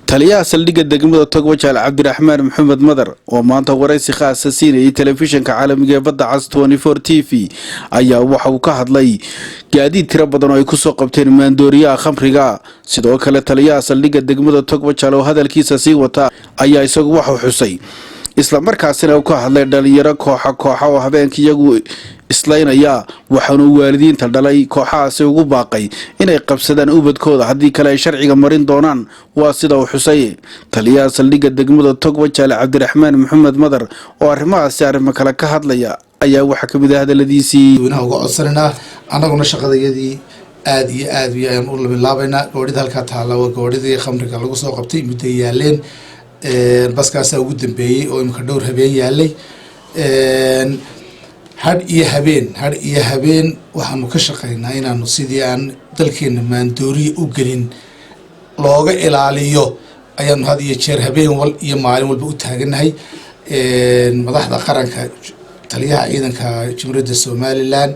taliyaha saldhigga degmada Togwajaal Cabdiraxmaan Maxamed Madar oo maanta waraysi khaas ah siinayay telefishinka caalamiga ee Badda Cas 24 TV ayaa waxa uu ka hadlay gaadiid tiro badan oo ay ku soo qabteen maandooriyaha khamriga sidoo kale taliyaha saldhigga degmada Togwajaal oo hadalkiisa sii wata ayaa isagu waxa uu xusay isla markaasina uu ka hadlay dhalinyaro kooxa oo habeenkii iyagu islaynaya waxaanu waalidiinta dhalay kooxahaasi ugu baaqay inay qabsadaan ubadkooda haddii kale ay sharciga marin doonaan waa sida uu xusay taliyaha saldhigga degmada Togwajaal Cabdiraxmaan Maxamed Madar oo arrimahaasi kale ka hadlaya ayaa waxa ka mid ah hadaladiisii wanaag uga codsanaa anaguna shaqadayadii aad iyo aad ayaan u bilaabaynaa goorida halka taala waa gooridii khamriga lagu soo qabtay muddo yaaleen baskaas ugu dambeeyay oo imka dhowr habeen yaalay had iyo habeen waxaanu ka shaqeynaa inaanu sidii aan dalkeena maandooriye u gelin looga ilaaliyo ayaanu had iyo jeer habeen wal iyo maalin walba u taaganahay madaxda qaranka taliyaha ciidanka Jamhuuriyadda Somaliland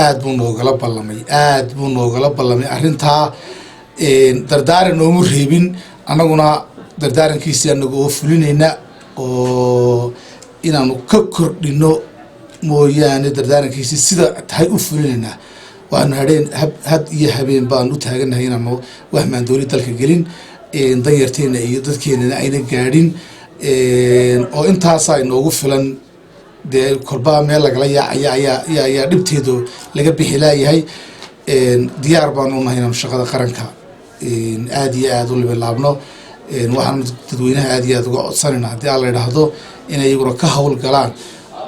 aad buu noogala ballamay arrintaa dardaaran oo reebin anaguna dardaarankiisa anagu oo fulinayna oo inaanu ka kordhino mooyaane dardaarankiisa sida tahay u fulinayna waanu had iyo habeen baan u taaganahay inaanu wax maandoori dalka gelin danyarteena iyo dadkeena ayna gaadhin oo intaas ay noogu filan dee kolba meel lagala yaacaya ayaa dhibteedu laga bixi laayahay diyaar baan u nahay inaanu shaqada qaranka aad iyo aad u bilaabno waxaan dadweynaha aad iyo aad uga codsanayna haddii aan la yidhaahdo inay iyaguna ka hawl galaan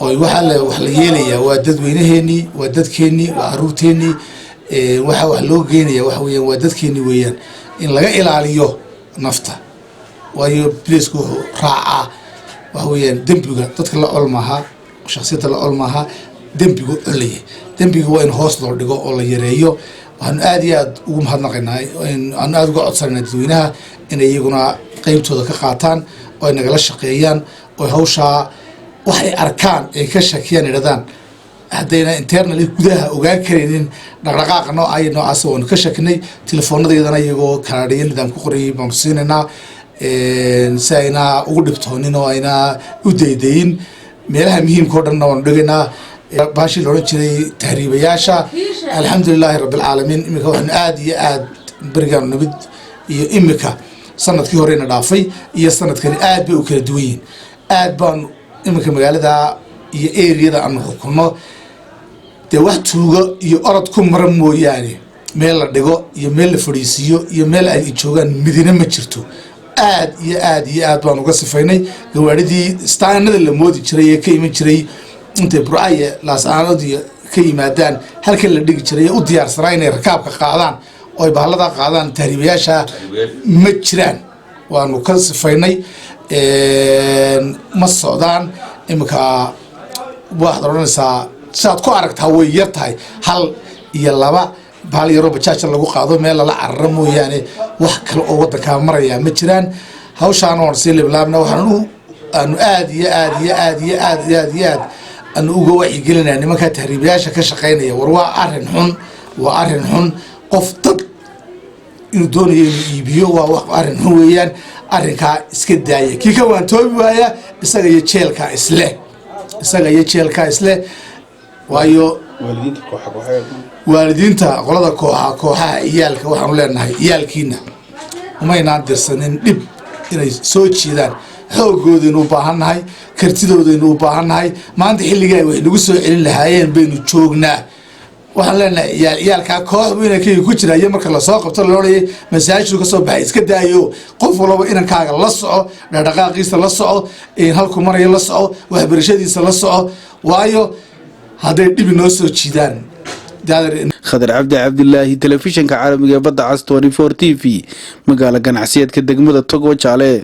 oo wax la yeelayaa waa dadweynaheenii waa dadkeenii waa caruurteenii waxa wax loo geenaya waxa weeyaan waa dadkeenii weeyaan in laga ilaaliyo nafta waayo bilisku wuxuu raacaa waxa weeyaan dembiga dadka la olmaha shakhsiyadda la olmaha dembigu olaya dembiga waa in hoos loo dhigo oo la yareeyo waxaan aad iyo aad ugu mahadnaqaynaa aan aad uga codsanayna dadweynaha inay iyaguna qaybtooda ka qaataan oo ay nagala shaqeeyaan oo hawshaa waxay arkaan ay ka shakiyaan idhadaan haddayna internally gudaha ogaan karaynin dhaqdhaqaaqa noocaas waanu ka shakinay telefoonadayadana iyagoo kalaadhiya nidaam ku qorayay baanu siinaynaa si ayna ugu dhibtoonin oo ayna u daydayin meelaha muhiimka oo dhanna waanu dhigaynaa baashii la odhan jiray tahriibayaasha alxamdulilaahi rabbilcaalamiin iminka waxaanu aad iyo aad berigaanu nabad iyo imika sanadkii horeyna dhaafay iyo sanadkani aad bay u kala duwan yihiin aad baan iminka magaalada iyo eriyada aanu xukunno dee wax tuugo iyo orod ku mara mooyaane meel la dhigo iyo meel la fadhiisiiyo iyo meel ay joogaan midina ma jirto aad iyo aad baan uga sifaynay gawaadhidii staanada la moodi jiray ee ka iman jiray intay burcaye laasaanadii ka yimaadaan halkan la dhigi jiray u diyaarsanaa inay rakaabka qaadaan oo ay bahalada qaadaan tahriibayaasha ma jiraan waanu ka sifaynay ma socdaan iminka waxaad odhanaysaa sidaad ku aragtaa way yar tahay hal iyo laba bahal yaroo bajaaja lagu qaado meel lala cararo mooyaane wax kale oo waddankaa marayaa ma jiraan hawshaana waan sii liblaabna waxaanu aad iyo aad aanu uga wacyigelinaa nimankaa tahriibayaasha ka shaqaynaya war waa arrin xun qof dad inuu doonayo inuu iibiyo waa arrin xun weeyaan arrinkaa iska daaya kii ka waantoobi waaya isaga iyo jeelkaa isle waayo waalidiinta qolada kooxaha iyaalka waxaanu leenahay iyaalkiina umaynaan dirsanin dhib inay soo jeedaan xoogoodaynu u baahannahay kartidoodaynu u baahannahay maanta xilligaa wax nagu soo celin lahaayeen baynu joognaa waxaan leenahay iyaalkaa kooxbu inankayga ku jira iyo marka lasoo qabto loodhayay masaajidku ka soo baxay iska daayo qof walaba inankaaga la soco dhaqdhaqaaqiisa la soco halku maraya la soco waxbarashadiisa la soco waayo hadday dhibi noo soo jiidaan khadar cabdilaahi telefishinka caalamiga ee Badda Cas 24 TV magaala ganacsiyeedka degmada Togwajaal.